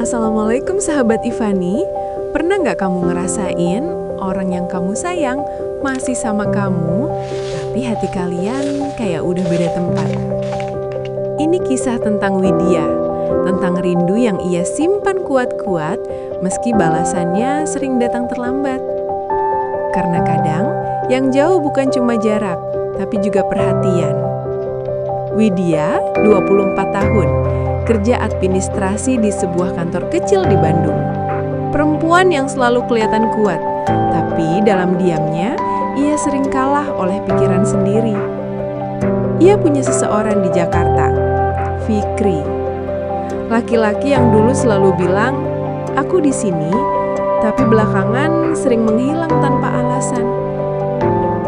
Assalamualaikum sahabat Ivani. Pernah nggak kamu ngerasain orang yang kamu sayang masih sama kamu, tapi hati kalian kayak udah beda tempat? Ini kisah tentang Widya, tentang rindu yang ia simpan kuat-kuat meski balasannya sering datang terlambat. Karena kadang yang jauh bukan cuma jarak, tapi juga perhatian. Widya, 24 tahun, kerja administrasi di sebuah kantor kecil di Bandung. Perempuan yang selalu kelihatan kuat, tapi dalam diamnya, ia sering kalah oleh pikiran sendiri. Ia punya seseorang di Jakarta, Fikri. Laki-laki yang dulu selalu bilang, "Aku di sini," tapi belakangan sering menghilang tanpa alasan.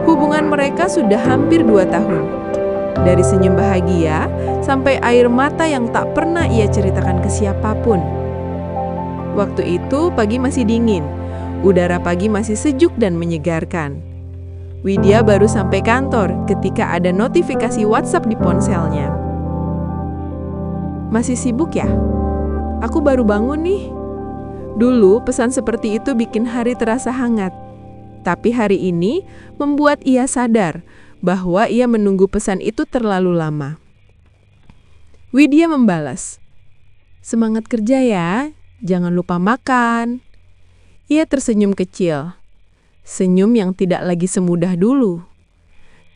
Hubungan mereka sudah hampir 2 tahun. Dari senyum bahagia sampai air mata yang tak pernah ia ceritakan ke siapapun. Waktu itu pagi masih dingin, udara pagi masih sejuk dan menyegarkan. Widya baru sampai kantor ketika ada notifikasi WhatsApp di ponselnya. "Masih sibuk ya? Aku baru bangun nih." Dulu pesan seperti itu bikin hari terasa hangat. Tapi hari ini membuat ia sadar bahwa ia menunggu pesan itu terlalu lama. Widya membalas, "Semangat kerja ya, jangan lupa makan." Ia tersenyum kecil, senyum yang tidak lagi semudah dulu.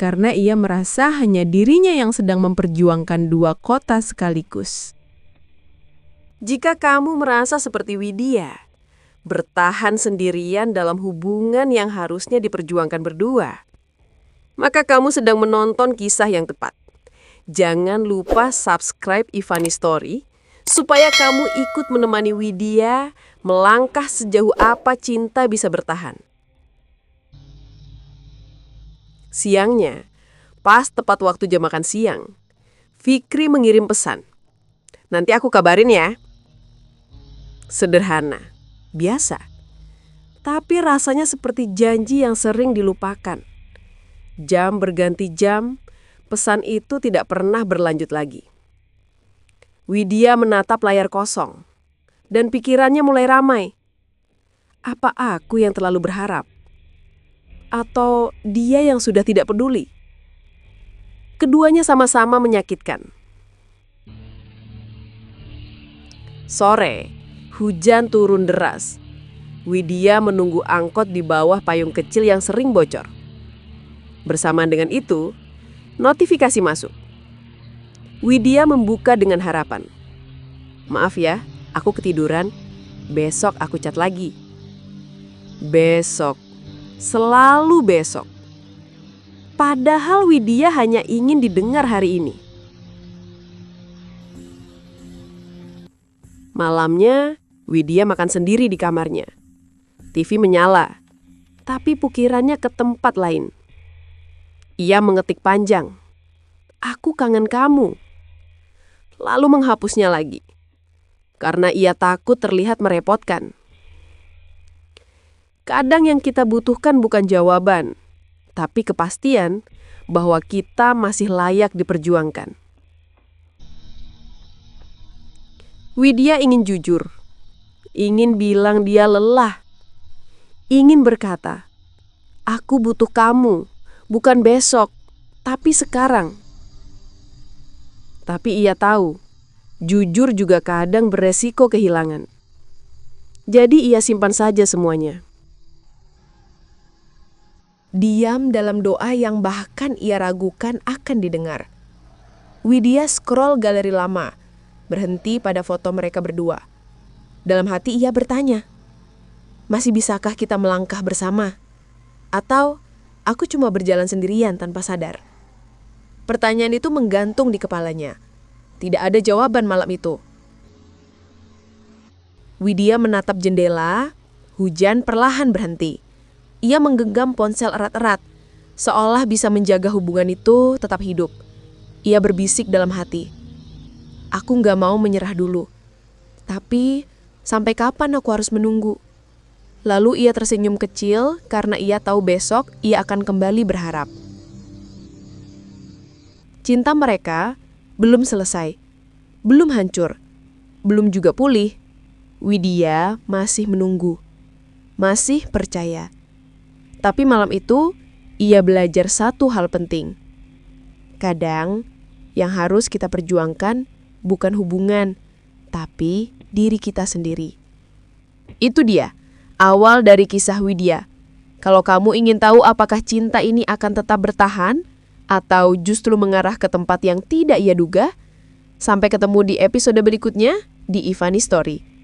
Karena ia merasa hanya dirinya yang sedang memperjuangkan 2 kota sekaligus. Jika kamu merasa seperti Widya, bertahan sendirian dalam hubungan yang harusnya diperjuangkan berdua, maka kamu sedang menonton kisah yang tepat. Jangan lupa subscribe Ivani Story supaya kamu ikut menemani Widya melangkah sejauh apa cinta bisa bertahan. Siangnya, pas tepat waktu jam makan siang, Fikri mengirim pesan. "Nanti aku kabarin ya." Sederhana, biasa, tapi rasanya seperti janji yang sering dilupakan. Jam berganti jam, pesan itu tidak pernah berlanjut lagi. Widya menatap layar kosong, dan pikirannya mulai ramai. Apa aku yang terlalu berharap? Atau dia yang sudah tidak peduli? Keduanya sama-sama menyakitkan. Sore, hujan turun deras. Widya menunggu angkot di bawah payung kecil yang sering bocor. Bersamaan dengan itu, notifikasi masuk. Widya membuka dengan harapan. "Maaf ya, aku ketiduran. Besok aku chat lagi." Besok, selalu besok. Padahal Widya hanya ingin didengar hari ini. Malamnya, Widya makan sendiri di kamarnya. TV menyala, tapi pikirannya ke tempat lain. Ia mengetik panjang, "Aku kangen kamu." Lalu menghapusnya lagi, karena ia takut terlihat merepotkan. Kadang yang kita butuhkan bukan jawaban, tapi kepastian bahwa kita masih layak diperjuangkan. Widya ingin jujur, ingin bilang dia lelah, ingin berkata, "Aku butuh kamu. Bukan besok, tapi sekarang." Tapi ia tahu, jujur juga kadang beresiko kehilangan. Jadi ia simpan saja semuanya. Diam dalam doa yang bahkan ia ragukan akan didengar. Widya scroll galeri lama, berhenti pada foto mereka berdua. Dalam hati ia bertanya, masih bisakah kita melangkah bersama? Atau aku cuma berjalan sendirian tanpa sadar? Pertanyaan itu menggantung di kepalanya. Tidak ada jawaban malam itu. Widya menatap jendela, hujan perlahan berhenti. Ia menggenggam ponsel erat-erat, seolah bisa menjaga hubungan itu tetap hidup. Ia berbisik dalam hati, "Aku gak mau menyerah dulu. Tapi sampai kapan aku harus menunggu?" Lalu ia tersenyum kecil karena ia tahu besok ia akan kembali berharap. Cinta mereka belum selesai, belum hancur, belum juga pulih. Widya masih menunggu, masih percaya. Tapi malam itu, ia belajar satu hal penting. Kadang, yang harus kita perjuangkan bukan hubungan, tapi diri kita sendiri. Itu dia, awal dari kisah Widya. Kalau kamu ingin tahu apakah cinta ini akan tetap bertahan, atau justru mengarah ke tempat yang tidak ia duga, sampai ketemu di episode berikutnya di Ivani Story.